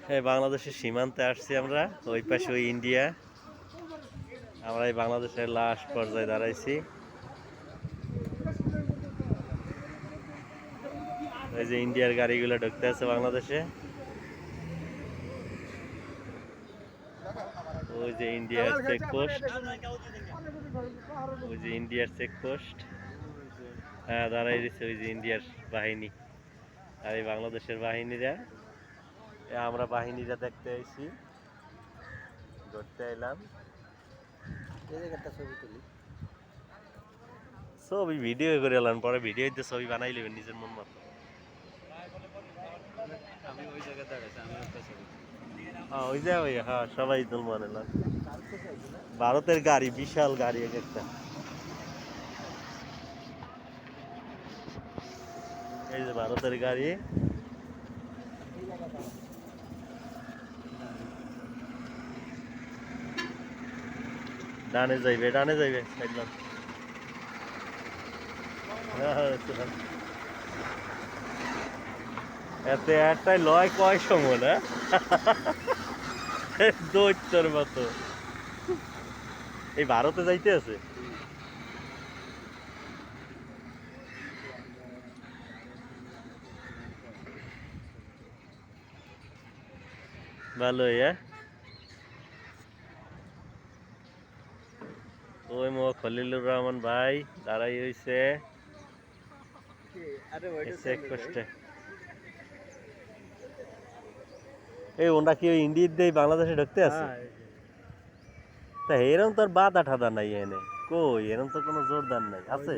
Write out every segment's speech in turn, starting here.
হ্যাঁ, বাংলাদেশের সীমান্তে আসছি আমরা, ওই পাশে ওই ইন্ডিয়া। আমরা এই বাংলাদেশের লাস্ট পর্যায়ে দাঁড়াইছি। ওই যে ইন্ডিয়ার গাড়িগুলো ঢুকতে আছে বাংলাদেশে। ওই যে ইন্ডিয়ার চেকপোস্ট, ওই যে ইন্ডিয়ার চেকপোস্ট। হ্যাঁ, দাঁড়াই দিচ্ছে ওই যে ইন্ডিয়ার বাহিনী আর এই বাংলাদেশের বাহিনীরা। আমরা বাহিনীরা দেখতে আইছি, ধরতে এলাম। ছবি ভিডিও করে এলাম, পরে ভিডিওতে ছবি বানাই নেবেন নিজের মন মতো। ওই যে ওই, হ্যাঁ, সবাই তুলমান এলাম। ভারতের গাড়ি, বিশাল গাড়ি এক একটা। এই যে ভারতের গাড়ি। ডানে যাইবে, ডানে যাইবে, সাইডলাম। এতে একটাই লয় কয় সময় না দৈত্যর মতো। এই ভারতে যাইতে আছে। ভালোই, হ্যাঁ। ওই মো খলিলুর রহমান ভাই দাঁড়াই হইছে চেকপোস্টে। এই ওরা কি ওই ইন্ডিয়ার দিয়ে বাংলাদেশে ঢুকতে আছে? তা এরকম তোর বাধা ঠাদা নাই এনে, কই এরকম তো কোনো জোরদার নাই আছে।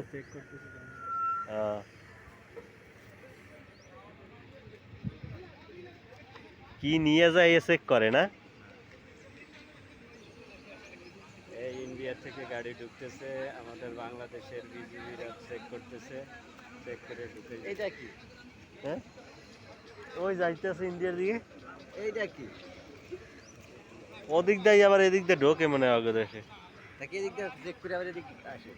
কি নিয়ে যায় এ চেক করে না? এই ইন্ডিয়া থেকে গাড়ি ঢুকতেছে, আমাদের বাংলাদেশের বিজিবিরা চেক করতেছে, চেক করে ঢুকে। এইটা কি? হ্যাঁ, ওই যাইতেছে ইন্ডিয়ার দিকে। এইটা কি? ওদিক দিয়ে আবার এদিক দিয়ে ঢোকে মনে হয় আগে দেশে। নাকি এদিক দিয়ে চেক করে আবার এদিক আসে?